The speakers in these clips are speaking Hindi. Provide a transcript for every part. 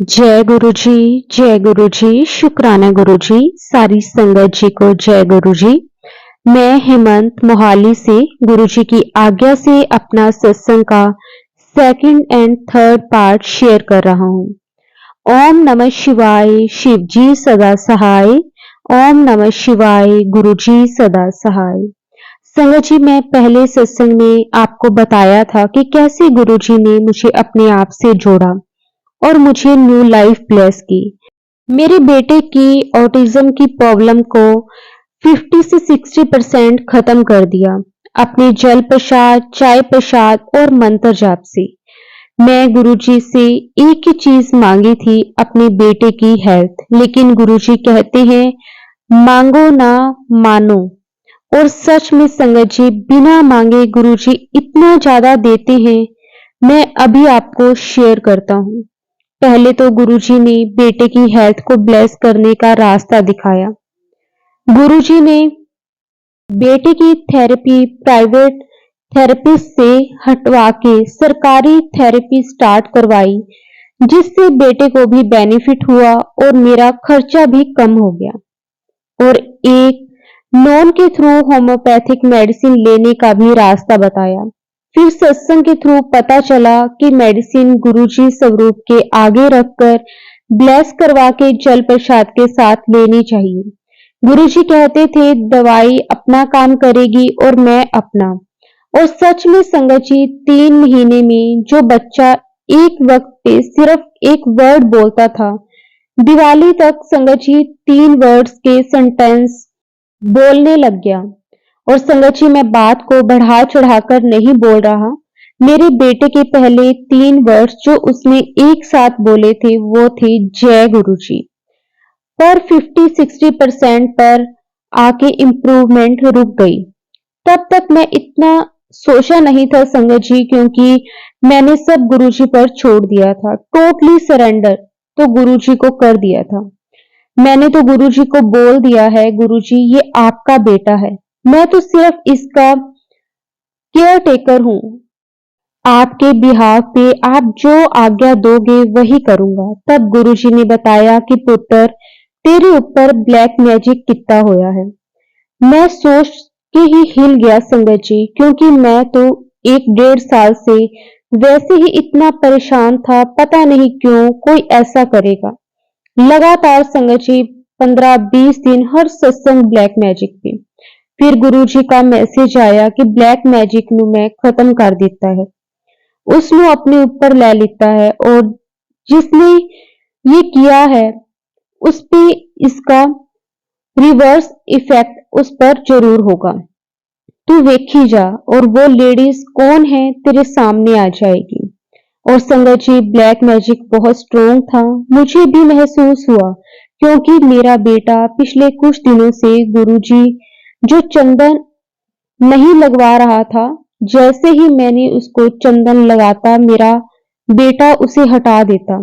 जय गुरु जी। जय गुरु जी। शुक्राना गुरु जी। सारी संगत जी को जय गुरु जी। मैं हेमंत मोहाली से गुरु जी की आज्ञा से अपना सत्संग का second and third part share कर रहा हूँ। ओम नमः शिवाय। शिव जी सदा सहाय। ओम नमः शिवाय। गुरु जी सदा सहाय। संगत जी, मैं पहले सत्संग में आपको बताया था कि कैसे गुरु जी ने मुझे अपने आप से जोड़ा और मुझे न्यू लाइफ ब्लेस की। मेरे बेटे की ऑटिज्म की प्रॉब्लम को 50 से 60% खत्म कर दिया अपने जल प्रसाद, चाय प्रसाद और मंत्र जाप से। मैं गुरुजी से एक ही चीज मांगी थी, अपने बेटे की हेल्थ, लेकिन गुरुजी कहते हैं मांगो ना मानो। और सच में संगत जी, बिना मांगे गुरुजी इतना ज्यादा देते हैं। मैं अभी आपको शेयर करता हूँ। पहले तो गुरुजी ने बेटे की हेल्थ को ब्लेस करने का रास्ता दिखाया। गुरुजी ने बेटे की थेरेपी प्राइवेट थेरेपिस्ट से हटवा के सरकारी थेरेपी स्टार्ट करवाई, जिससे बेटे को भी बेनिफिट हुआ और मेरा खर्चा भी कम हो गया। और एक नॉन के थ्रू होम्योपैथिक मेडिसिन लेने का भी रास्ता बताया। फिर सत्संग के थ्रू पता चला कि मेडिसिन गुरुजी स्वरूप के आगे रखकर ब्लेस करवा के जल प्रसाद के साथ लेनी चाहिए। गुरुजी कहते थे दवाई अपना काम करेगी और मैं अपना। और सच में संगत जी, 3 महीने में जो बच्चा एक वक्त पे सिर्फ एक वर्ड बोलता था, दिवाली तक संगत जी 3 वर्ड्स के सेंटेंस बोलने लग गया। और संगत जी, मैं बात को बढ़ा चढ़ाकर नहीं बोल रहा। मेरे बेटे के पहले 3 वर्ड्स जो उसने एक साथ बोले थे वो थे जय गुरु जी। पर 50-60% पर आके इम्प्रूवमेंट रुक गई। तब तक मैं इतना सोचा नहीं था संगत जी, क्योंकि मैंने सब गुरुजी पर छोड़ दिया था। टोटली सरेंडर तो गुरुजी को कर दिया था। मैंने तो गुरुजी को बोल दिया है, गुरुजी ये आपका बेटा है, मैं तो सिर्फ इसका केयर टेकर हूँ। आपके बिहाफ पे आप जो आज्ञा दोगे वही करूंगा। तब गुरुजी ने बताया कि पुत्र, तेरे ऊपर ब्लैक मैजिक कितना होया है। मैं सोच के ही हिल गया संगत जी, क्योंकि मैं तो 1 डेढ़ साल से वैसे ही इतना परेशान था। पता नहीं क्यों कोई ऐसा करेगा। लगातार संगत जी 15-20 दिन हर सत्संग ब्लैक मैजिक पे। फिर गुरुजी का मैसेज आया कि ब्लैक मैजिक नु मैं खत्म कर देता है, उसनु अपने ऊपर ले लेता है, और जिसने ये किया है उस पे इसका रिवर्स इफेक्ट उस पर जरूर होगा। तू वेखी जा, और वो लेडीज कौन है तेरे सामने आ जाएगी। और संगत जी, ब्लैक मैजिक बहुत स्ट्रोंग था, मुझे भी महसूस हुआ, क्योंकि मेरा बेटा पिछले कुछ दिनों से गुरुजी जो चंदन नहीं लगवा रहा था, जैसे ही मैंने उसको चंदन लगाता मेरा बेटा उसे हटा देता।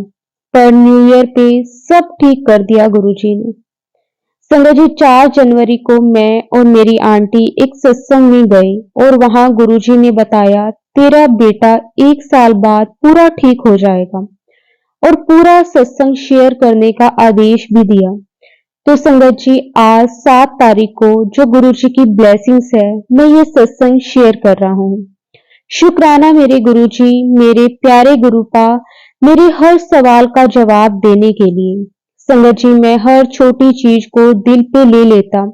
पर न्यू ईयर पे सब ठीक कर दिया गुरुजी ने। संगत जी, 4 जनवरी को मैं और मेरी आंटी एक सत्संग में गए, और वहां गुरुजी ने बताया तेरा बेटा 1 साल बाद पूरा ठीक हो जाएगा, और पूरा सत्संग शेयर करने का आदेश भी दिया। तो संगत जी, आज 7 तारीख को जो गुरुजी की ब्लेसिंग्स है, मैं ये सत्संग शेयर कर रहा हूँ। शुक्राना मेरे गुरुजी, मेरे प्यारे गुरुपा, मेरे हर सवाल का जवाब देने के लिए। संगत जी, मैं हर छोटी चीज को दिल पे ले लेता,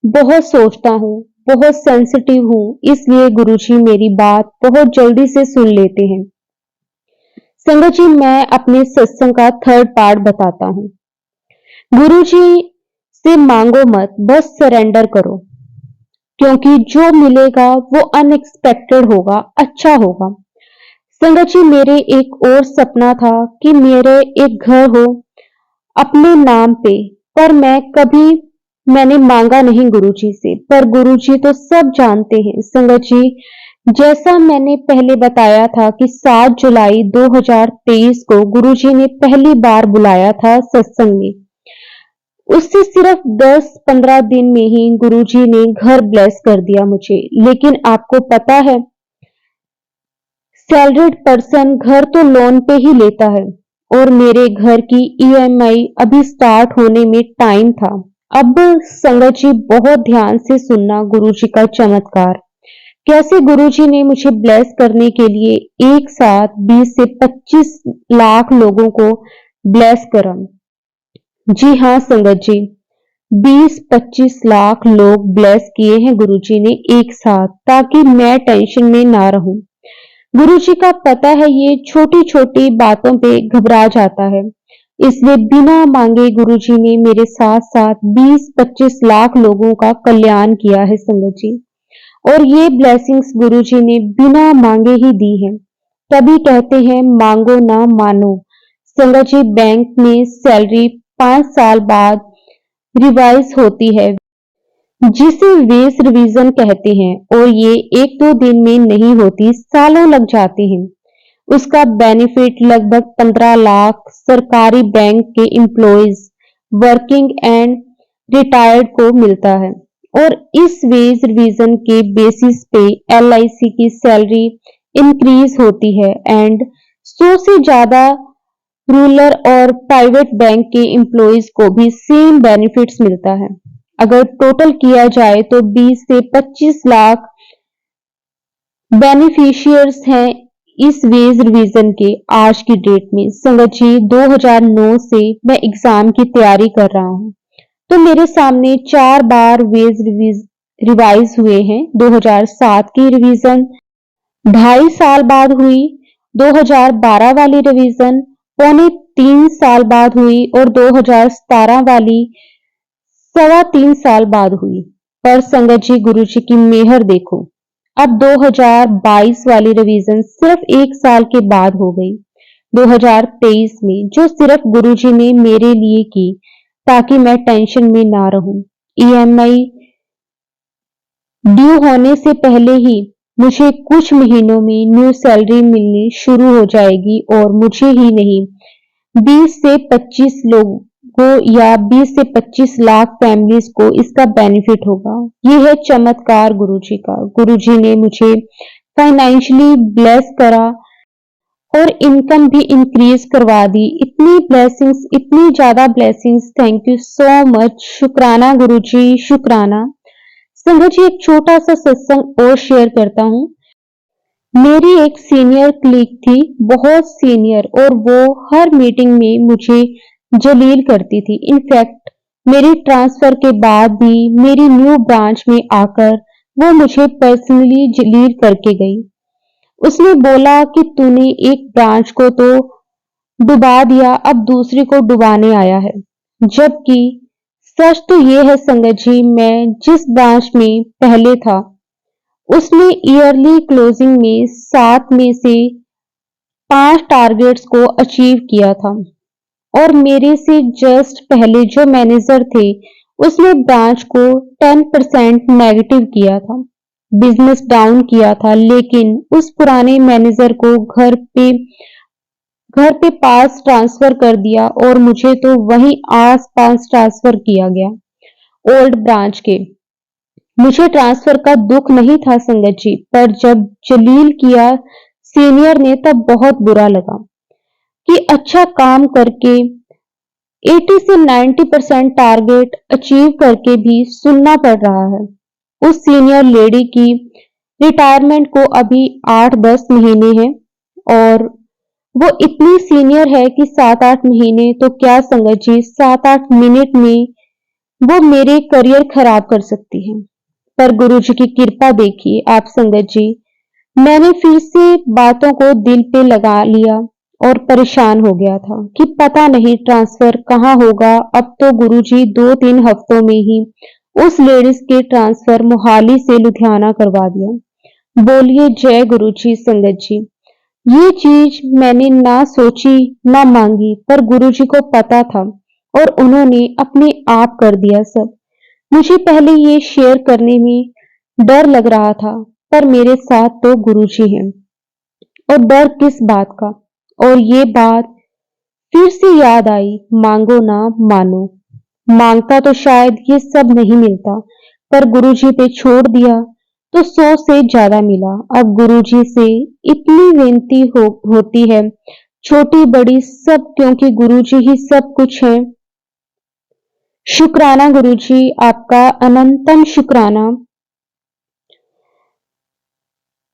बहुत सोचता हूँ, बहुत सेंसिटिव हूँ, इसलिए गुरुजी मेरी बात बहुत जल्दी से सुन लेते हैं। संगत जी, मैं अपने सत्संग का थर्ड पार्ट बताता हूँ। गुरुजी से मांगो मत, बस सरेंडर करो, क्योंकि जो मिलेगा वो अनएक्सपेक्टेड होगा, अच्छा होगा। संगत जी, मेरे एक और सपना था कि मेरे एक घर हो अपने नाम पे, पर मैंने मांगा नहीं गुरुजी से, पर गुरुजी तो सब जानते हैं। संगत जी, जैसा मैंने पहले बताया था कि 7 जुलाई 2023 को गुरुजी ने पहली बार बुलाया था सत्संग में, उससे सिर्फ 10-15 दिन में ही गुरुजी ने घर ब्लेस कर दिया मुझे। लेकिन आपको पता है, सैलरीड पर्सन घर तो लोन पे ही लेता है, और मेरे घर की ईएमआई अभी स्टार्ट होने में टाइम था। अब संगत जी बहुत ध्यान से सुनना गुरुजी का चमत्कार। कैसे गुरुजी ने मुझे ब्लेस करने के लिए एक साथ 20 से 25 लाख लोगों को ब्लेस करा। जी हाँ संगत जी, 20-25 लाख लोग ब्लेस किए हैं गुरुजी ने एक साथ, ताकि मैं टेंशन में ना रहूं। गुरुजी का पता है ये छोटी छोटी बातों पे घबरा जाता है, इसलिए बिना मांगे गुरुजी ने मेरे साथ साथ 20-25 लाख लोगों का कल्याण किया है संगत जी। और ये ब्लेसिंग्स गुरुजी ने बिना मांगे ही दी है। तभी कहते हैं मांगो ना मानो। संगत जी, बैंक में सैलरी 5 साल बाद रिवाइज होती है, जिसे वेस रिवीजन कहते हैं, और ये 1-2 दिन में नहीं होती, सालों लग जाते हैं। उसका बेनिफिट लगभग 15 लाख सरकारी बैंक के एम्प्लॉयज, वर्किंग एंड रिटायर्ड को मिलता है। और इस वेज रिवीजन के बेसिस पे एलआईसी की सैलरी इंक्रीज होती है एंड 100 से ज्यादा रूरल और प्राइवेट बैंक के एम्प्लॉयज को भी सेम बेनिफिट्स मिलता है। अगर टोटल किया जाए तो 20 से 25 लाख बेनिफिशियर्स हैं इस वेज रिवीजन के आज की डेट में। संगत जी, 2009 से मैं एग्जाम की तैयारी कर रहा हूँ, तो मेरे सामने 4 बार वेज रिवाइज हुए हैं। 2007 की रिवीजन 2.5 साल बाद हुई, 2012 वाली रिवीजन 2.25 साल बाद हुई और 2017 वाली 3.25 साल बाद हुई। पर संगत जी, गुरु जी की मेहर देखो, अब 2022 वाली रिवीजन सिर्फ 1 साल के बाद हो गई, 2023 में, जो सिर्फ गुरु जी ने मेरे लिए की ताकि मैं टेंशन में ना रहूं। ईएमआई ड्यू होने से पहले ही मुझे कुछ महीनों में न्यू सैलरी मिलनी शुरू हो जाएगी और मुझे ही नहीं, 20 से 25 लोगों को या 20 से 25 लाख फैमिलीज को इसका बेनिफिट होगा। ये है चमत्कार गुरुजी का। गुरुजी ने मुझे फाइनेंशियली ब्लेस करा और इनकम भी इंक्रीज करवा दी। इतनी ब्लेसिंग्स, इतनी ज्यादा blessings, thank you so much. शुक्राना गुरुजी, शुक्राना। संगत जी, एक छोटा सा सत्संग और शेयर करता हूँ। मेरी एक सीनियर क्लीग थी, बहुत सीनियर, और वो हर मीटिंग में मुझे जलील करती थी। इनफैक्ट मेरी ट्रांसफर के बाद भी मेरी न्यू ब्रांच में आकर वो मुझे पर्सनली जलील करके गई। उसने बोला कि तूने एक ब्रांच को तो डुबा दिया, अब दूसरी को डुबाने आया है। जबकि सच तो ये है संगत जी, मैं जिस ब्रांच में पहले था उसने ईयरली क्लोजिंग में 7 में से 5 टारगेट्स को अचीव किया था, और मेरे से जस्ट पहले जो मैनेजर थे उसने ब्रांच को 10% नेगेटिव किया था, बिजनेस डाउन किया था। लेकिन उस पुराने मैनेजर को घर पे पास ट्रांसफर कर दिया और मुझे तो वहीं आस पास ट्रांसफर किया गया ओल्ड ब्रांच के। मुझे ट्रांसफर का दुख नहीं था संगत जी, पर जब जलील किया सीनियर ने तब बहुत बुरा लगा कि अच्छा काम करके 80 से 90% टारगेट अचीव करके भी सुनना पड़ रहा है। उस सीनियर लेडी की रिटायरमेंट को अभी 8-10 महीने हैं, और वो इतनी सीनियर है कि 7-8 महीने तो क्या संगत जी, 7-8 मिनट में वो मेरे करियर खराब कर सकती है। पर गुरुजी की कृपा देखिए आप संगत जी, मैंने फिर से बातों को दिल पे लगा लिया और परेशान हो गया था कि पता नहीं ट्रांसफर कहाँ होगा। अब तो गुरुजी 2-3 हफ्तों में ही उस लेडीज के ट्रांसफर मोहाली से लुधियाना करवा दिया। बोलिए जय गुरुजी संगत जी। ये चीज मैंने ना सोची ना मांगी, पर गुरुजी को पता था और उन्होंने अपने आप कर दिया सब। मुझे पहले ये शेयर करने में डर लग रहा था, पर मेरे साथ तो गुरुजी हैं, और डर किस बात का। और ये बात फिर से याद आई, मांगो ना मानो। मांगता तो शायद ये सब नहीं मिलता, पर गुरुजी पे छोड़ दिया तो 100 से ज्यादा मिला। अब गुरुजी से इतनी विनती होती है छोटी बड़ी सब, क्योंकि गुरुजी ही सब कुछ है। शुक्राना गुरुजी, आपका अनंतम शुक्राना।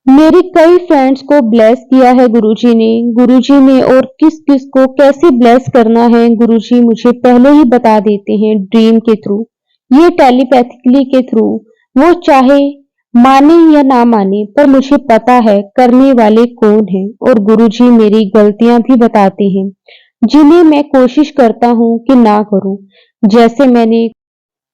मेरे कई फ्रेंड्स को ब्लेस किया है गुरुजी ने। गुरुजी ने और किस किस को कैसे ब्लेस करना है गुरुजी मुझे पहले ही बता देते हैं ड्रीम के थ्रू, ये टेलीपैथिकली के थ्रू। वो चाहे माने या ना माने, पर मुझे पता है करने वाले कौन है। और गुरुजी मेरी गलतियां भी बताते हैं जिन्हें मैं कोशिश करता हूँ कि ना करूं। जैसे मैंने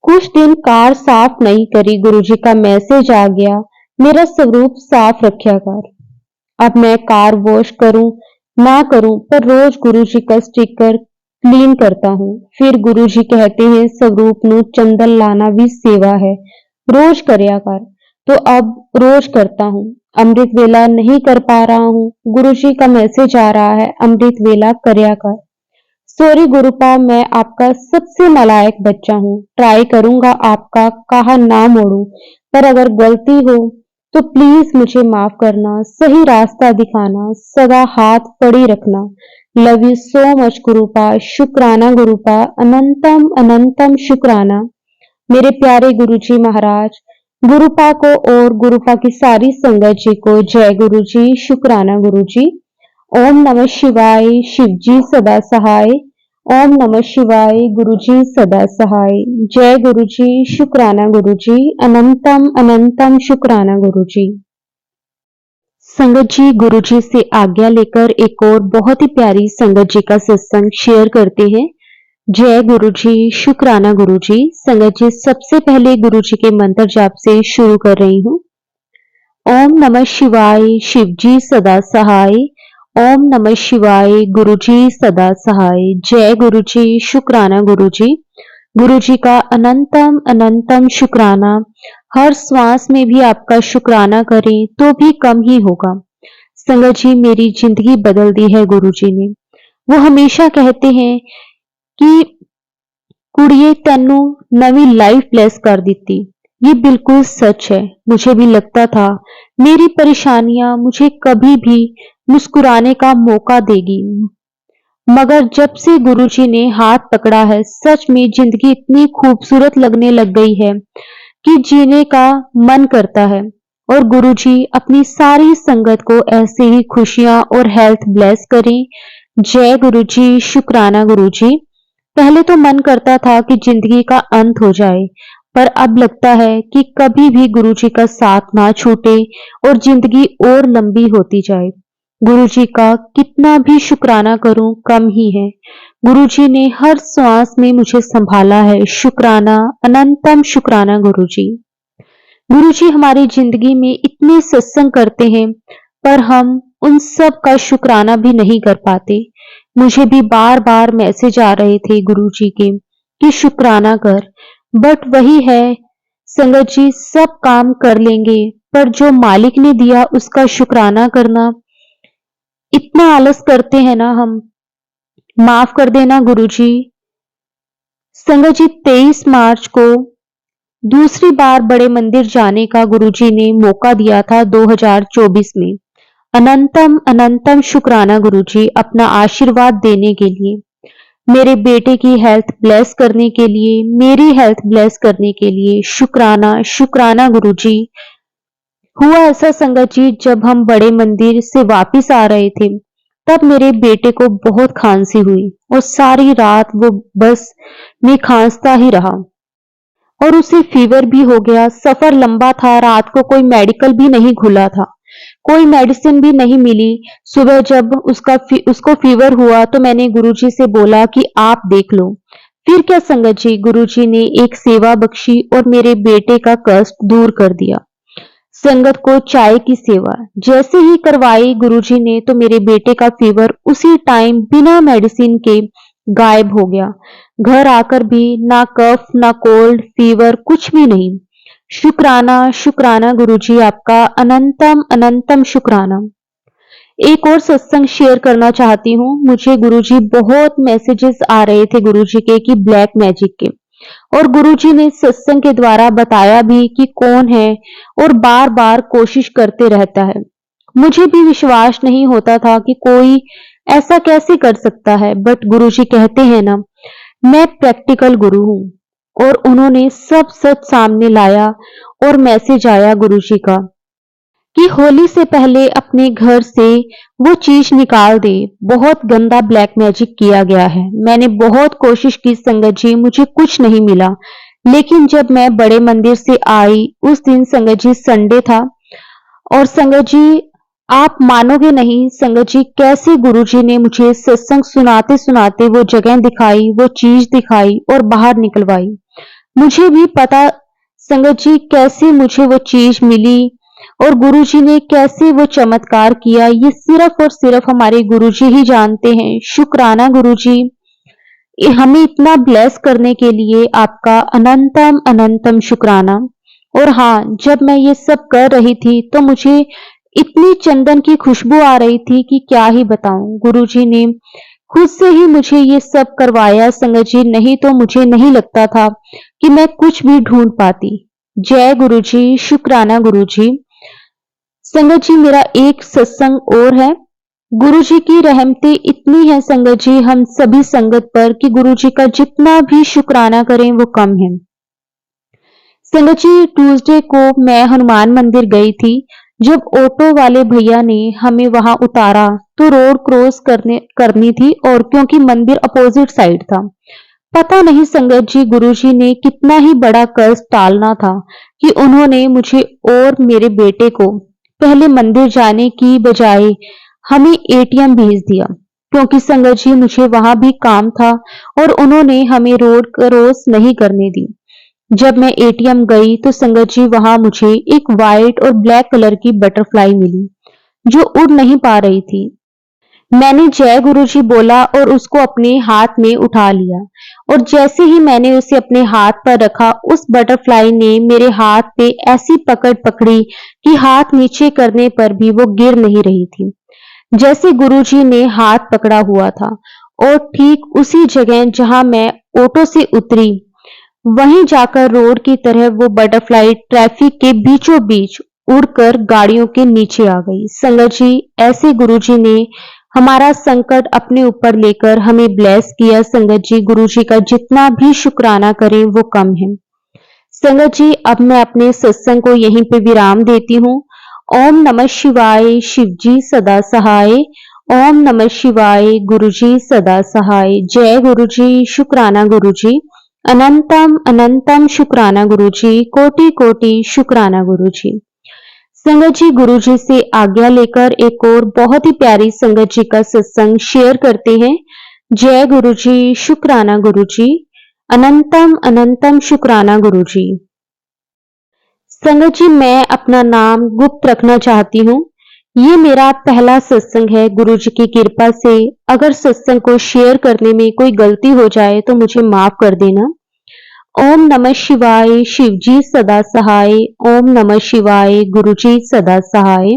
कुछ दिन कार साफ नहीं करी, गुरुजी का मैसेज आ गया, मेरा स्वरूप साफ रखा कर। अब मैं कार वॉश करूं ना करूं, पर रोज गुरुजी का स्टिकर क्लीन करता हूं। फिर गुरुजी कहते हैं स्वरूप नु चंदन लाना भी सेवा है, रोज करया कर। तो अब रोज करता हूं। अमृत वेला नहीं कर पा रहा हूं, गुरुजी का मैसेज आ रहा है अमृत वेला करया कर। सॉरी गुरुपा, मैं आपका सबसे नालायक बच्चा हूँ। ट्राई करूंगा आपका कहा ना मोड़ूं, पर अगर गलती हो तो प्लीज मुझे माफ करना, सही रास्ता दिखाना, सदा हाथ पड़ी रखना। Love you so much गुरुपा। शुक्राना गुरुपा, अनंतम अनंतम शुक्राना। मेरे प्यारे गुरुजी महाराज, गुरुपा को और गुरुपा की सारी संगत जी को जय गुरुजी। शुक्राना गुरुजी। ओम नमः शिवाय, शिवजी सदा सहाय। ओम नमः शिवाय, गुरुजी सदा सहाय। जय गुरुजी। शुक्राना गुरुजी, अनंतम अनंतम शुक्राना गुरुजी। संगत जी, गुरुजी से आज्ञा लेकर एक और बहुत ही प्यारी संगत जी का सत्संग शेयर करते हैं। जय गुरुजी। शुक्राना गुरुजी। संगत जी, सबसे पहले गुरुजी के मंत्र जाप से शुरू कर रही हूँ। ओम नमः शिवाय, शिवजी सदा सहाय। ओम नमः शिवाय, गुरुजी सदा सहाय। जय गुरुजी। शुक्राना गुरुजी। गुरुजी का अनंतम अनंतम शुक्राना। हर श्वास में भी आपका शुक्राना करें तो भी कम ही होगा। संगत जी, मेरी जिंदगी बदल दी है गुरुजी ने। वो हमेशा कहते हैं कि कुड़िए तेनू नवी लाइफ ब्लेस कर दी। ये बिल्कुल सच है। मुझे भी लगता था मेरी परेशानियां मुझे कभी भी मुस्कुराने का मौका देगी, मगर जब से गुरुजी ने हाथ पकड़ा है, सच में जिंदगी इतनी खूबसूरत लगने लग गई है कि जीने का मन करता है। और गुरुजी अपनी सारी संगत को ऐसे ही खुशियां और हेल्थ ब्लेस करें। जय गुरुजी। शुक्राना गुरुजी। पहले तो मन करता था कि जिंदगी का अंत हो जाए, पर अब लगता है कि कभी भी गुरुजी का साथ ना छूटे और जिंदगी और लंबी होती जाए। गुरुजी का कितना भी शुक्राना करूं कम ही है। गुरुजी ने हर श्वास में मुझे संभाला है। शुक्राना, अनंतम शुक्राना गुरुजी। गुरुजी हमारी जिंदगी में इतने सत्संग करते हैं, पर हम उन सब का शुक्राना भी नहीं कर पाते। मुझे भी बार बार मैसेज आ रहे थे गुरुजी के कि शुक्राना कर, बट वही है संगत जी, सब काम कर लेंगे, पर जो मालिक ने दिया उसका शुक्राना करना, इतना आलस करते हैं ना हम। माफ कर देना गुरुजी। संगत जी, 23 मार्च को दूसरी बार बड़े मंदिर जाने का गुरुजी ने मौका दिया था 2024 में। अनंतम अनंतम शुक्राना गुरुजी, अपना आशीर्वाद देने के लिए, मेरे बेटे की हेल्थ ब्लेस करने के लिए, मेरी हेल्थ ब्लेस करने के लिए। शुक्राना शुक्राना गुरुजी। हुआ ऐसा संगत जी, जब हम बड़े मंदिर से वापस आ रहे थे, तब मेरे बेटे को बहुत खांसी हुई और सारी रात वो बस में खांसता ही रहा और उसे फीवर भी हो गया। सफर लंबा था, रात को कोई मेडिकल भी नहीं खुला था, कोई मेडिसिन भी नहीं मिली। सुबह जब उसको फीवर हुआ तो मैंने गुरुजी से बोला कि आप देख लो। फिर क्या संगत जी, गुरुजी ने एक सेवा बख्शी और मेरे बेटे का कष्ट दूर कर दिया। संगत को चाय की सेवा जैसे ही करवाई गुरुजी ने, तो मेरे बेटे का फीवर उसी टाइम बिना मेडिसिन के गायब हो गया। घर आकर भी ना कफ ना कोल्ड फीवर, कुछ भी नहीं। शुक्राना शुक्राना गुरुजी, आपका अनंतम अनंतम शुक्राना। एक और सत्संग शेयर करना चाहती हूँ। मुझे गुरुजी बहुत मैसेजेस आ रहे थे गुरुजी के कि ब्लैक मैजिक के, और गुरुजी ने सत्संग के द्वारा बताया भी कि कौन है और बार बार कोशिश करते रहता है। मुझे भी विश्वास नहीं होता था कि कोई ऐसा कैसे कर सकता है? बट गुरुजी कहते हैं ना, मैं प्रैक्टिकल गुरु हूँ। और उन्होंने सब सच सामने लाया और मैसेज आया गुरुजी का कि होली से पहले अपने घर से वो चीज निकाल दे। बहुत गंदा ब्लैक मैजिक किया गया है। मैंने बहुत कोशिश की संगत जी, मुझे कुछ नहीं मिला। लेकिन जब मैं बड़े मंदिर से आई, उस दिन संगत जी संडे था, और संगत जी आप मानोगे नहीं संगत जी, कैसे गुरुजी ने मुझे सत्संग सुनाते सुनाते वो जगह दिखाई, वो चीज दिखाई और बाहर निकलवाई। मुझे भी पता संगत जी कैसे मुझे वो चीज मिली और गुरुजी ने कैसे वो चमत्कार किया, ये सिर्फ और सिर्फ हमारे गुरुजी ही जानते हैं। शुक्राना गुरुजी, हमें इतना ब्लेस करने के लिए आपका अनंतम अनंतम शुक्राना। और हाँ, जब मैं ये सब कर रही थी तो मुझे इतनी चंदन की खुशबू आ रही थी कि क्या ही बताऊं। गुरुजी ने खुद से ही मुझे ये सब करवाया संगत जी, नहीं तो मुझे नहीं लगता था कि मैं कुछ भी ढूंढ पाती। जय गुरुजी, शुक्राना गुरुजी। संगत जी मेरा एक सत्संग और है। गुरुजी की रहमतें इतनी है संगत जी हम सभी संगत पर कि गुरुजी का जितना भी शुक्राना करें वो कम है। संगत जी ट्यूसडे को मैं हनुमान मंदिर गई थी। जब ऑटो वाले भैया ने हमें वहां उतारा तो रोड क्रॉस करनी थी, और क्योंकि मंदिर अपोजिट साइड था। पता नहीं संगत जी गुरुजी ने कितना ही बड़ा कर्ज टालना था कि उन्होंने मुझे और मेरे बेटे को पहले मंदिर जाने की बजाय हमें एटीएम भेज दिया, क्योंकि संगत जी मुझे वहां भी काम था और उन्होंने हमें रोड क्रॉस नहीं करने दी। जब मैं एटीएम गई तो संगत जी वहां मुझे एक वाइट और ब्लैक कलर की बटरफ्लाई मिली जो उड़ नहीं पा रही थी। मैंने जय गुरुजी बोला और उसको अपने हाथ में उठा लिया, और जैसे ही मैंने उसे अपने हाथ पर रखा, उस बटरफ्लाई ने मेरे हाथ पे ऐसी पकड़ पकड़ी कि हाथ नीचे करने पर भी वो गिर नहीं रही थी, जैसे गुरुजी ने हाथ पकड़ा हुआ था। और ठीक उसी जगह जहां मैं ऑटो से उतरी, वहीं जाकर रोड की तरह वो बटरफ्लाई ट्रैफिक के बीचों बीच उड़कर गाड़ियों के नीचे आ गई। संगत जी ऐसे गुरुजी ने हमारा संकट अपने ऊपर लेकर हमें ब्लेस किया। संगत जी गुरुजी का जितना भी शुक्राना करें वो कम है। संगत जी अब मैं अपने सत्संग को यहीं पे विराम देती हूँ। ओम नमः शिवाय, शिव जी सदा सहाय। ओम नमः शिवाय, गुरुजी सदा सहाय। जय गुरुजी, शुक्राना गुरुजी, अनंतम अनंतम शुक्राना गुरुजी, कोटि कोटि शुक्राना गुरुजी। संगत जी गुरुजी से आज्ञा लेकर एक और बहुत ही प्यारी संगत जी का सत्संग शेयर करते हैं। जय गुरुजी, शुक्राना गुरुजी, अनंतम अनंतम शुक्राना गुरुजी। संगत जी मैं अपना नाम गुप्त रखना चाहती हूँ। ये मेरा पहला सत्संग है। गुरुजी की कृपा से अगर सत्संग को शेयर करने में कोई गलती हो जाए तो मुझे माफ कर देना। ओम नमः शिवाय, शिव जी सदा सहाय। ओम नमः शिवाय, गुरुजी सदा सहाय।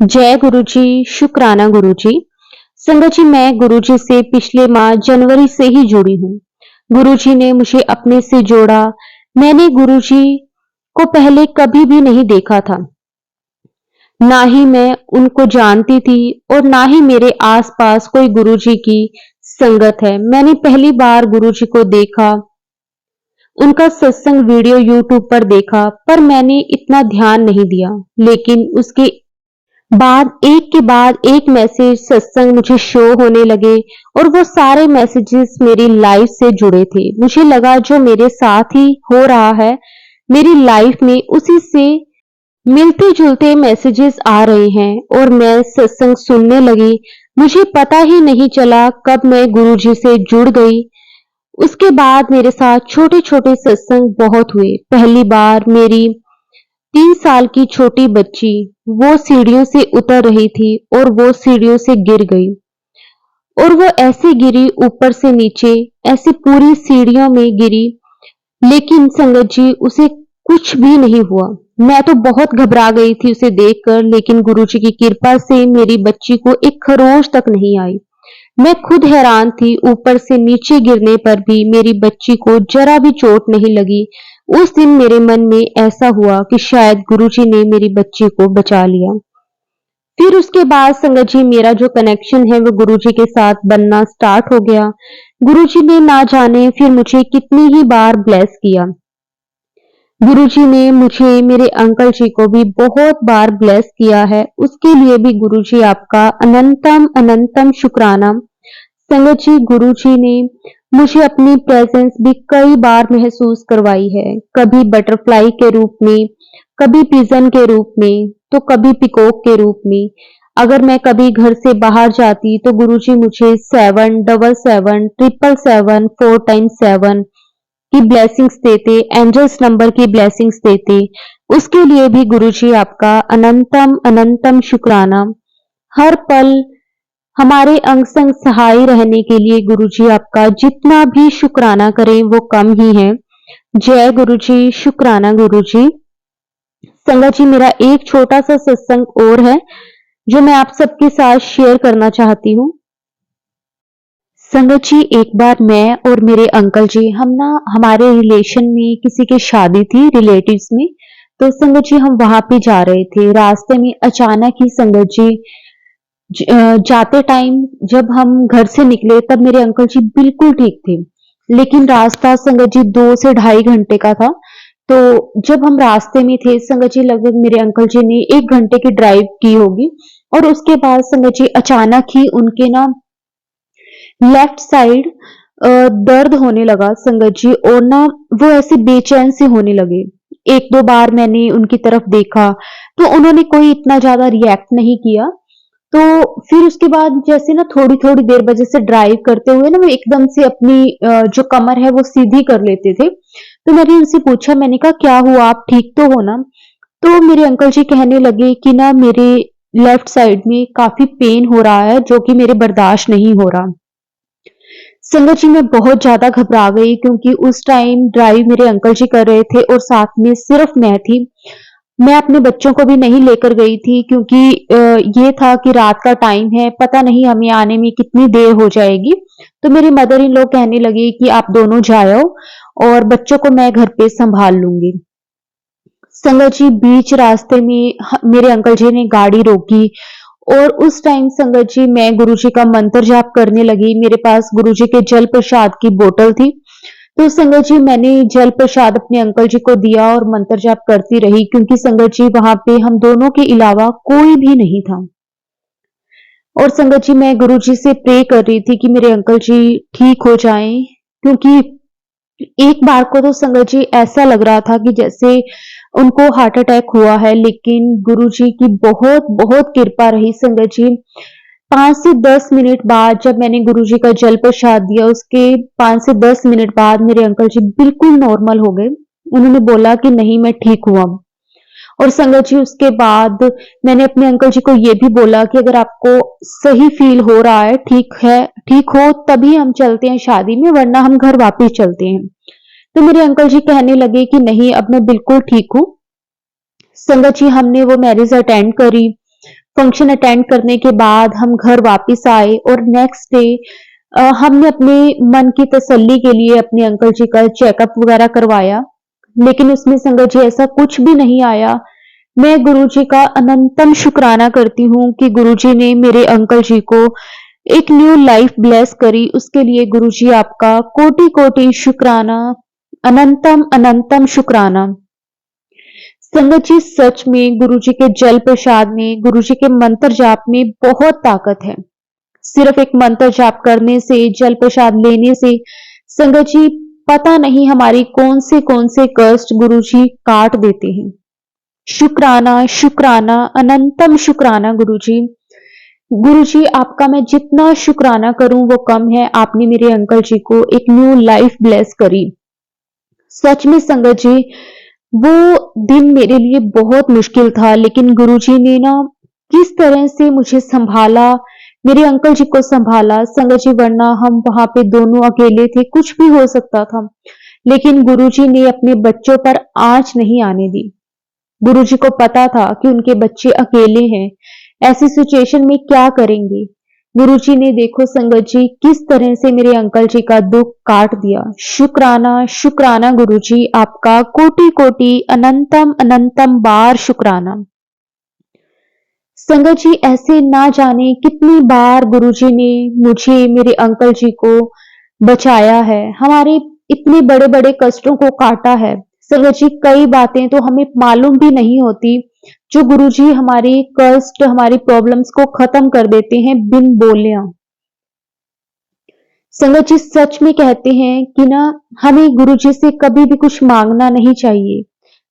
जय गुरुजी, शुक्राना गुरुजी। संगत जी मैं गुरुजी से पिछले माह जनवरी से ही जुड़ी हूँ। गुरुजी ने मुझे अपने से जोड़ा। मैंने गुरुजी को पहले कभी भी नहीं देखा था, ना ही मैं उनको जानती थी और ना ही मेरे आसपास कोई गुरुजी की संगत है। मैंने पहली बार गुरुजी को देखा, उनका सत्संग वीडियो यूट्यूब पर देखा, पर मैंने इतना ध्यान नहीं दिया। लेकिन उसके बाद एक मैसेज सत्संग मुझे शो होने लगे, और वो सारे मैसेजेस मेरी लाइफ से जुड़े थे। मुझे लगा जो मेरे साथ ही हो रहा है मेरी लाइफ में, उसी से मिलते जुलते मैसेजेस आ रहे हैं और मैं सत्संग सुनने लगी। मुझे पता ही नहीं चला कब मैं गुरुजी से जुड़ गई। उसके बाद मेरे साथ छोटे छोटे सत्संग बहुत हुए। पहली बार मेरी 3 साल की छोटी बच्ची वो सीढ़ियों से उतर रही थी और वो सीढ़ियों से गिर गई, और वो ऐसे गिरी ऊपर से नीचे, ऐसे पूरी सीढ़ियों में गिरी। लेकिन संगत जी उसे कुछ भी नहीं हुआ। मैं तो बहुत घबरा गई थी उसे देखकर, लेकिन गुरुजी की कृपा से मेरी बच्ची को एक खरोच तक नहीं आई। मैं खुद हैरान थी, ऊपर से नीचे गिरने पर भी मेरी बच्ची को जरा भी चोट नहीं लगी। उस दिन मेरे मन में ऐसा हुआ कि शायद गुरुजी ने मेरी बच्ची को बचा लिया। फिर उसके बाद संगत जी मेरा जो कनेक्शन है वो गुरुजी के साथ बनना स्टार्ट हो गया। गुरुजी ने ना जाने फिर मुझे कितनी ही बार ब्लेस किया। गुरुजी ने मुझे मेरे अंकल जी को भी बहुत बार ब्लेस किया है। उसके लिए भी गुरुजी आपका अनंतम अनंतम शुक्राना। संगत जी गुरुजी ने मुझे अपनी प्रेजेंस भी कई बार महसूस करवाई है। कभी बटरफ्लाई के रूप में, कभी पिजन के रूप में, तो कभी पिकॉक के रूप में। अगर मैं कभी घर से बाहर जाती तो गुरुजी मुझे 777 777 4 टाइम्स 7 की ब्लेसिंग्स देते, एंजल्स नंबर की ब्लेसिंग्स देते। उसके लिए भी गुरुजी आपका अनंतम अनंतम शुक्राना। हर पल हमारे अंग संग सहाय रहने के लिए गुरुजी आपका जितना भी शुक्राना करें वो कम ही है। जय गुरुजी, शुक्राना गुरुजी। संगत जी मेरा एक छोटा सा सत्संग और है जो मैं आप सबके साथ शेयर करना चाहती हूँ। संगत जी एक बार मैं और मेरे अंकल जी हम ना हमारे रिलेशन में किसी की शादी थी रिलेटिव्स में। तो संगत जी हम वहां पे जा रहे थे, रास्ते में अचानक ही संगत जी जाते टाइम जब हम घर से निकले तब मेरे अंकल जी बिल्कुल ठीक थे। लेकिन रास्ता संगत जी 2 से ढाई घंटे का था। तो जब हम रास्ते में थे संगत जी लगभग मेरे अंकल जी ने 1 घंटे की ड्राइव की होगी। और उसके बाद संगत जी अचानक ही उनके ना लेफ्ट साइड दर्द होने लगा संगत जी, और ना वो ऐसे बेचैन से होने लगे। एक दो बार मैंने उनकी तरफ देखा तो उन्होंने कोई इतना ज्यादा रिएक्ट नहीं किया। तो फिर उसके बाद जैसे ना थोड़ी थोड़ी देर वजह से ड्राइव करते हुए ना वो एकदम से अपनी जो कमर है वो सीधी कर लेते थे। तो मैंने उनसे पूछा, मैंने कहा क्या हुआ, आप ठीक तो हो ना? तो मेरे अंकल जी कहने लगे कि ना मेरे लेफ्ट साइड में काफी पेन हो रहा है जो कि मेरे बर्दाश्त नहीं हो रहा। संगत जी मैं बहुत ज्यादा घबरा गई क्योंकि उस टाइम ड्राइव मेरे अंकल जी कर रहे थे और साथ में सिर्फ मैं थी। मैं अपने बच्चों को भी नहीं लेकर गई थी क्योंकि ये था कि रात का टाइम है, पता नहीं हमें आने में कितनी देर हो जाएगी। तो मेरी मदर इन लॉ कहने लगी कि आप दोनों जाओ और बच्चों को मैं घर पे संभाल लूंगी। संगत जी बीच रास्ते में मेरे अंकल जी ने गाड़ी रोकी और उस टाइम संगत जी मैं गुरुजी का मंत्र जाप करने लगी। मेरे पास गुरुजी के जल प्रसाद की बोतल थी। तो संगत जी मैंने जल प्रसाद अपने अंकल जी को दिया और मंत्र जाप करती रही क्योंकि संगत जी वहां पे हम दोनों के अलावा कोई भी नहीं था। और संगत जी मैं गुरु जी से प्रे कर रही थी कि मेरे अंकल जी ठीक हो जाएं, क्योंकि एक बार को तो संगत जी ऐसा लग रहा था कि जैसे उनको हार्ट अटैक हुआ है। लेकिन गुरु जी की बहुत बहुत कृपा रही संगत जी। 5 से 10 मिनट बाद जब मैंने गुरुजी का जल प्रसाद दिया उसके 5 से 10 मिनट बाद मेरे अंकल जी बिल्कुल नॉर्मल हो गए। उन्होंने बोला कि नहीं मैं ठीक हूं अब। और संगत जी उसके बाद मैंने अपने अंकल जी को ये भी बोला कि अगर आपको सही फील हो रहा है, ठीक हो तभी हम चलते हैं शादी में, वरना हम घर वापस चलते हैं। तो मेरे अंकल जी कहने लगे कि नहीं अब मैं बिल्कुल ठीक हूँ। संगत जी हमने वो मैरिज अटेंड करी। फंक्शन अटेंड करने के बाद हम घर वापस आए और नेक्स्ट डे हमने अपने मन की तसल्ली के लिए अपने अंकल जी का चेकअप वगैरह करवाया। लेकिन उसमें संगत जी ऐसा कुछ भी नहीं आया। मैं गुरुजी का अनंतम शुक्राना करती हूँ कि गुरुजी ने मेरे अंकल जी को एक न्यू लाइफ ब्लेस करी। उसके लिए गुरुजी आपका कोटि कोटि शुक्राना, अनंतम अनंतम शुक्राना। संगत जी सच में गुरुजी के जल प्रसाद में, गुरुजी के मंत्र जाप में बहुत ताकत है। सिर्फ एक मंत्र जाप करने से, जल प्रसाद लेने से संगत जी पता नहीं हमारी कौन से कष्ट गुरुजी काट देते हैं। शुक्राना शुक्राना अनंतम शुक्राना गुरुजी। गुरुजी आपका मैं जितना शुक्राना करूं वो कम है। आपने मेरे अंकल जी को एक न्यू लाइफ ब्लेस करी। सच में संगत जी वो दिन मेरे लिए बहुत मुश्किल था, लेकिन गुरुजी ने ना किस तरह से मुझे संभाला, मेरे अंकल जी को संभाला संगत जी, वरना हम वहां पे दोनों अकेले थे, कुछ भी हो सकता था। लेकिन गुरुजी ने अपने बच्चों पर आंच नहीं आने दी। गुरुजी को पता था कि उनके बच्चे अकेले हैं, ऐसी सिचुएशन में क्या करेंगे। गुरुजी ने देखो संगत जी किस तरह से मेरे अंकल जी का दुख काट दिया। शुक्राना शुक्राना गुरुजी आपका कोटि कोटि अनंतम अनंतम बार शुक्राना। संगत जी ऐसे ना जाने कितनी बार गुरुजी ने मुझे, मेरे अंकल जी को बचाया है, हमारे इतने बड़े-बड़े कष्टों को काटा है। संगत जी कई बातें तो हमें मालूम भी नहीं होती, जो गुरुजी हमारे कष्ट, हमारी प्रॉब्लम्स को खत्म कर देते हैं बिन बोले। संगत जी सच में कहते हैं कि ना हमें गुरुजी से कभी भी कुछ मांगना नहीं चाहिए,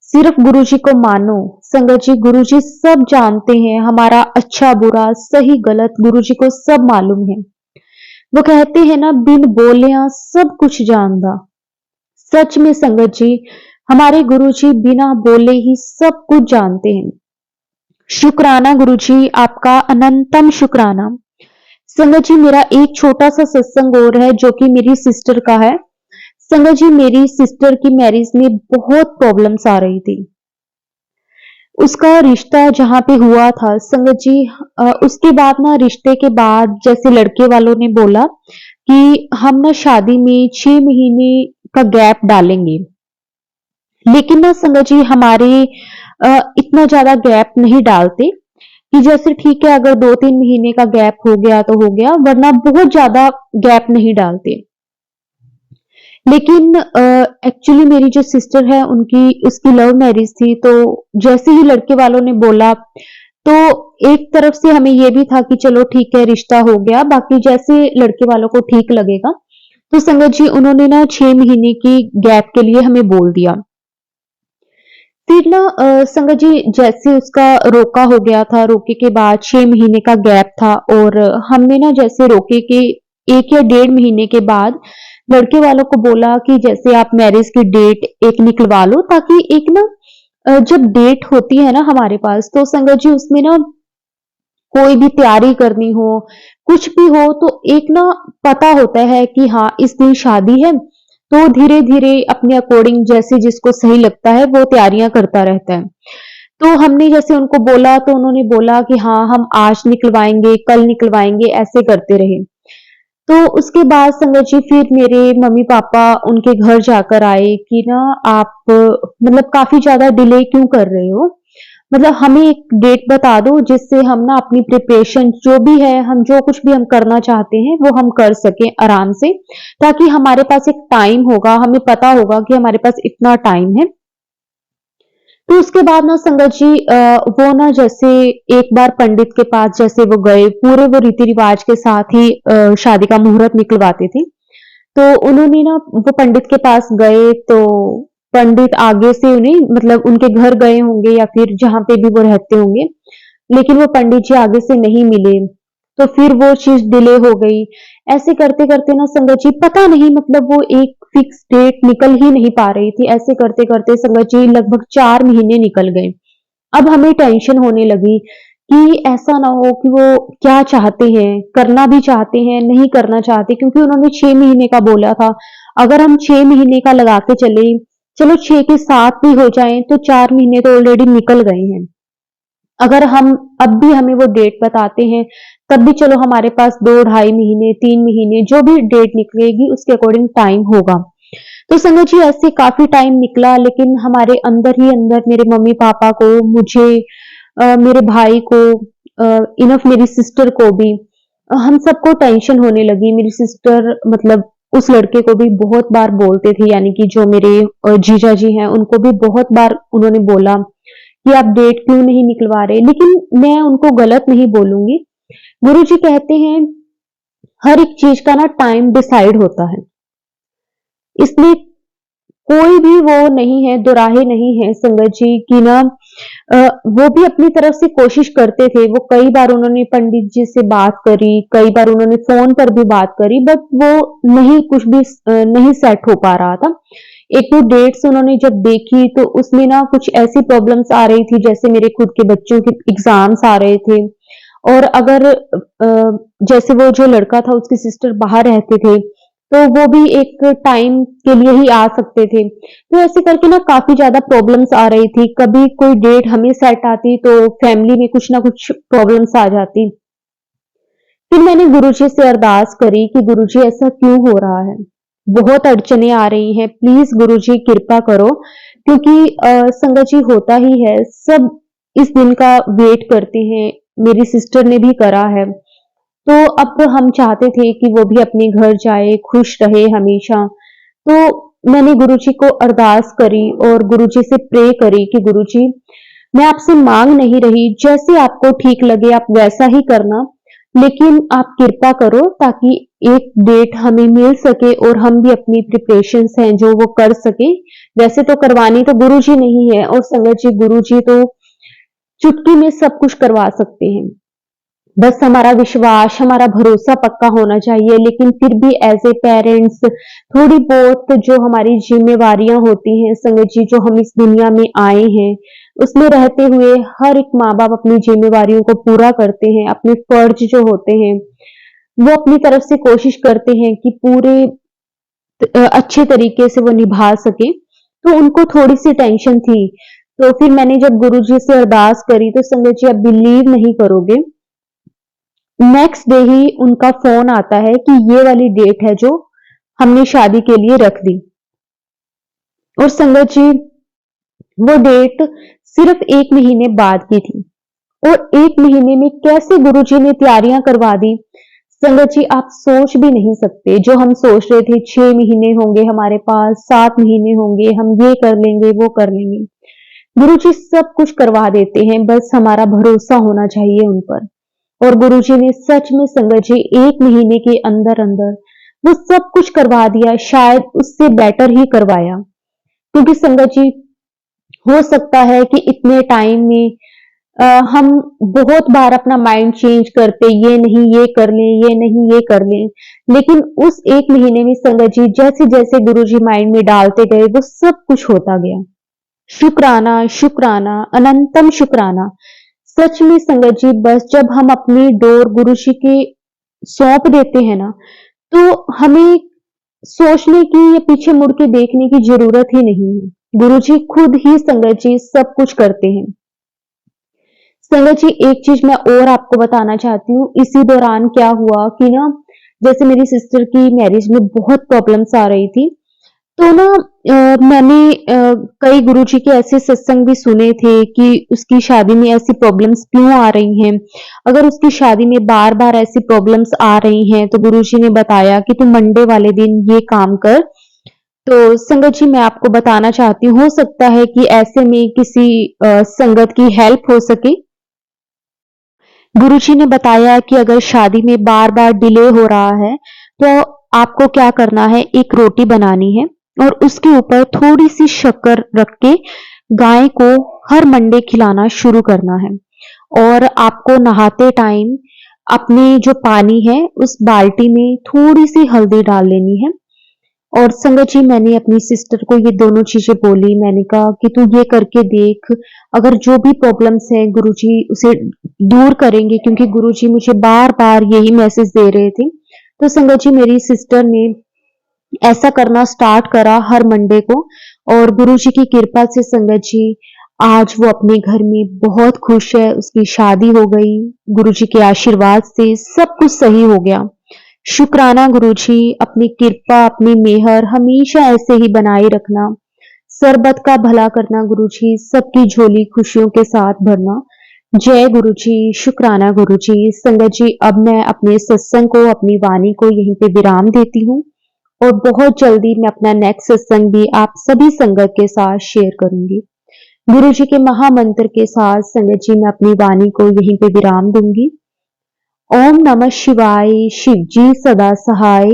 सिर्फ गुरुजी को मानो। संगत जी गुरुजी सब जानते हैं, हमारा अच्छा बुरा सही गलत गुरुजी को सब मालूम है। वो कहते हैं ना बिन बोलिया सब कुछ जानदा। सच में संगत जी हमारे गुरुजी बिना बोले ही सब कुछ जानते हैं। शुक्राना गुरुजी, आपका अनंतम शुक्राना। संगत जी मेरा एक छोटा सा सत्संग और है जो कि मेरी सिस्टर का है। संगत जी मेरी सिस्टर की मैरिज में बहुत प्रॉब्लम्स आ रही थी। उसका रिश्ता जहाँ पे हुआ था संगत जी, उसके बाद ना रिश्ते के बाद जैसे लड़के वालों ने बोला कि हम ना शादी में 6 महीने का गैप डालेंगे, लेकिन ना संगत जी हमारे इतना ज्यादा गैप नहीं डालते कि जैसे ठीक है अगर 2-3 महीने का गैप हो गया तो हो गया, वरना बहुत ज्यादा गैप नहीं डालते। लेकिन एक्चुअली मेरी जो सिस्टर है उनकी उसकी लव मैरिज थी, तो जैसे ही लड़के वालों ने बोला तो एक तरफ से हमें ये भी था कि चलो ठीक है रिश्ता हो गया, बाकी जैसे लड़के वालों को ठीक लगेगा। तो संगत जी उन्होंने ना 6 महीने की गैप के लिए हमें बोल दिया। फिर ना संगत जी जैसे उसका रोका हो गया था, रोके के बाद 6 महीने का गैप था और हमने ना जैसे रोके के 1 या 1.5 महीने के बाद लड़के वालों को बोला कि जैसे आप मैरिज की डेट एक निकलवा लो, ताकि एक ना जब डेट होती है ना हमारे पास तो संगत जी उसमें ना कोई भी तैयारी करनी हो, कुछ भी हो तो एक ना पता होता है कि हाँ इस दिन शादी है, तो धीरे धीरे अपने अकॉर्डिंग जैसे जिसको सही लगता है वो तैयारियां करता रहता है। तो हमने जैसे उनको बोला तो उन्होंने बोला कि हाँ हम आज निकलवाएंगे कल निकलवाएंगे, ऐसे करते रहे। तो उसके बाद संगत जी फिर मेरे मम्मी पापा उनके घर जाकर आए कि ना आप मतलब काफी ज्यादा डिले क्यों कर रहे हो, मतलब हमें एक डेट बता दो जिससे हम ना अपनी प्रिपरेशन जो भी है, हम जो कुछ भी हम करना चाहते हैं वो हम कर सकें आराम से, ताकि हमारे पास एक टाइम होगा, हमें पता होगा कि हमारे पास इतना टाइम है। तो उसके बाद ना संगत जी वो ना जैसे एक बार पंडित के पास जैसे वो गए, पूरे वो रीति रिवाज के साथ ही शादी का मुहूर्त निकलवाते थे। तो उन्होंने ना वो पंडित के पास गए तो पंडित आगे से उन्हें मतलब उनके घर गए होंगे या फिर जहां पे भी वो रहते होंगे, लेकिन वो पंडित जी आगे से नहीं मिले, तो फिर वो चीज डिले हो गई। ऐसे करते करते ना संगत जी पता नहीं मतलब वो एक फिक्स डेट निकल ही नहीं पा रही थी, ऐसे करते करते संगत जी लगभग 4 महीने निकल गए। अब हमें टेंशन होने लगी कि ऐसा ना हो कि वो क्या चाहते हैं, करना भी चाहते हैं नहीं करना चाहते, क्योंकि उन्होंने 6 महीने का बोला था। अगर हम 6 महीने का लगा के चले, चलो 6 के 7 भी हो जाएं तो 4 महीने तो ऑलरेडी निकल गए हैं। अगर हम अब भी हमें वो डेट बताते हैं तब भी चलो हमारे पास 2-2.5 महीने 3 महीने जो भी डेट निकलेगी उसके अकॉर्डिंग टाइम होगा। तो संगत जी ऐसे काफी टाइम निकला, लेकिन हमारे अंदर ही अंदर मेरे मम्मी पापा को, मुझे, मेरे भाई को, इनफ मेरी सिस्टर को भी, हम सबको टेंशन होने लगी। मेरी सिस्टर मतलब उस लड़के को भी बहुत बार बोलते थे, यानी कि जो मेरे जीजा जी हैं उनको भी बहुत बार उन्होंने बोला कि आप डेट क्यों नहीं निकलवा रहे, लेकिन मैं उनको गलत नहीं बोलूंगी। गुरु जी कहते हैं हर एक चीज का ना टाइम डिसाइड होता है, इसलिए कोई भी वो नहीं है, दुराहे नहीं है संगत जी की ना वो भी अपनी तरफ से कोशिश करते थे। वो कई बार उन्होंने पंडित जी से बात करी, कई बार उन्होंने फोन पर भी बात करी, बट वो नहीं कुछ भी नहीं सेट हो पा रहा था। एक दो डेट्स उन्होंने जब देखी तो उसमें ना कुछ ऐसी प्रॉब्लम्स आ रही थी, जैसे मेरे खुद के बच्चों के एग्जाम्स आ रहे थे, और अगर जैसे वो जो लड़का था उसकी सिस्टर बाहर रहते थे तो वो भी एक टाइम के लिए ही आ सकते थे। तो ऐसे करके ना काफी ज्यादा प्रॉब्लम्स आ रही थी, कभी कोई डेट हमें सेट आती तो फैमिली में कुछ ना कुछ प्रॉब्लम्स आ जाती। फिर मैंने गुरुजी से अरदास करी कि गुरुजी ऐसा क्यों हो रहा है, बहुत अड़चने आ रही हैं, प्लीज गुरुजी कृपा करो, क्योंकि संगत जी होता ही है, सब इस दिन का वेट करते हैं। मेरी सिस्टर ने भी करा है। तो अब हम चाहते थे कि वो भी अपने घर जाए, खुश रहे हमेशा। तो मैंने गुरुजी को अरदास करी और गुरुजी से प्रे करी कि गुरुजी, मैं आपसे मांग नहीं रही, जैसे आपको ठीक लगे आप वैसा ही करना, लेकिन आप कृपा करो ताकि एक डेट हमें मिल सके और हम भी अपनी प्रिपरेशंस हैं जो वो कर सके। वैसे तो करवानी तो गुरुजी नहीं है, और संगत जी गुरुजी तो चुटकी में सब कुछ करवा सकते हैं। बस हमारा विश्वास, हमारा भरोसा पक्का होना चाहिए। लेकिन फिर भी एज ए पेरेंट्स थोड़ी बहुत जो हमारी जिम्मेवारियां होती हैं संगत जी, जो हम इस दुनिया में आए हैं उसमें रहते हुए हर एक माँ बाप अपनी जिम्मेवारियों को पूरा करते हैं। अपने फर्ज जो होते हैं वो अपनी तरफ से कोशिश करते हैं कि पूरे अच्छे तरीके से वो निभा सके। तो उनको थोड़ी सी टेंशन थी। तो फिर मैंने जब गुरुजी से अरदास करी तो संगत जी, आप बिलीव नहीं करोगे, नेक्स्ट डे ही उनका फोन आता है कि ये वाली डेट है जो हमने शादी के लिए रख दी। और संगत जी, वो डेट सिर्फ 1 महीने बाद की थी, और 1 महीने में कैसे गुरुजी ने तैयारियां करवा दी संगत जी, आप सोच भी नहीं सकते। जो हम सोच रहे थे 6 महीने होंगे हमारे पास, 7 महीने होंगे, हम ये कर लेंगे वो कर लेंगे, गुरुजी सब कुछ करवा देते हैं। बस हमारा भरोसा होना चाहिए उन पर। और गुरुजी ने सच में संगत जी 1 महीने के अंदर अंदर वो सब कुछ करवा दिया, शायद उससे बेटर ही करवाया। क्योंकि संगत जी, हो सकता है कि इतने टाइम में हम बहुत बार अपना माइंड चेंज करते, ये नहीं ये कर लें, ये नहीं ये कर लें, लेकिन उस 1 महीने में संगत जी जैसे जैसे गुरुजी माइंड में डालते गए वो सब कुछ होता गया। शुक्राना शुक्राना अनंतम शुक्राना। सच में संगत जी, बस जब हम अपनी डोर गुरुजी के सौंप देते हैं ना, तो हमें सोचने की या पीछे मुड़ के देखने की जरूरत ही नहीं है। गुरुजी खुद ही संगत जी सब कुछ करते हैं। संगत जी, एक चीज मैं और आपको बताना चाहती हूँ। इसी दौरान क्या हुआ कि ना, जैसे मेरी सिस्टर की मैरिज में बहुत प्रॉब्लम्स आ रही थी, तो ना मैंने कई गुरुजी के ऐसे सत्संग भी सुने थे कि उसकी शादी में ऐसी प्रॉब्लम्स क्यों आ रही हैं। अगर उसकी शादी में बार बार ऐसी प्रॉब्लम्स आ रही हैं तो गुरुजी ने बताया कि तू मंडे वाले दिन ये काम कर। तो संगत जी, मैं आपको बताना चाहती हूँ, हो सकता है कि ऐसे में किसी संगत की हेल्प हो सके। गुरुजी ने बताया कि अगर शादी में बार बार डिले हो रहा है तो आपको क्या करना है, एक रोटी बनानी है और उसके ऊपर थोड़ी सी शक्कर रख के गाय को हर मंडे खिलाना शुरू करना है। और आपको नहाते टाइम अपने जो पानी है उस बाल्टी में थोड़ी सी हल्दी डाल लेनी है। और संगत जी, मैंने अपनी सिस्टर को ये दोनों चीजें बोली। मैंने कहा कि तू ये करके देख, अगर जो भी प्रॉब्लम्स है गुरुजी उसे दूर करेंगे, क्योंकि गुरुजी मुझे बार बार यही मैसेज दे रहे थे। तो संगत जी, मेरी सिस्टर ने ऐसा करना स्टार्ट करा हर मंडे को, और गुरुजी की कृपा से संगत जी आज वो अपने घर में बहुत खुश है। उसकी शादी हो गई, गुरुजी के आशीर्वाद से सब कुछ सही हो गया। शुक्राना गुरुजी, अपनी कृपा अपनी मेहर हमेशा ऐसे ही बनाए रखना। सरबत का भला करना गुरुजी, सबकी झोली खुशियों के साथ भरना। जय गुरुजी, शुक्राना गुरुजी। संगत जी, अब मैं अपने सत्संग को, अपनी वाणी को यहीं पे विराम देती हूँ, और बहुत जल्दी मैं अपना नेक्स्ट सत्संग भी आप सभी संगत के साथ शेयर करूंगी। गुरु जी के महामंत्र के साथ संगत जी मैं अपनी वाणी को यहीं पे विराम दूंगी। ओम नमः शिवाय, शिव जी सदा सहाय।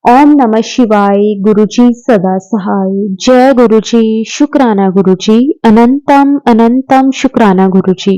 ओम नमः शिवाय, गुरु जी सदा सहाय। जय गुरु जी, शुक्राना गुरु जी, अनंतम अनंतम शुक्राना गुरु जी।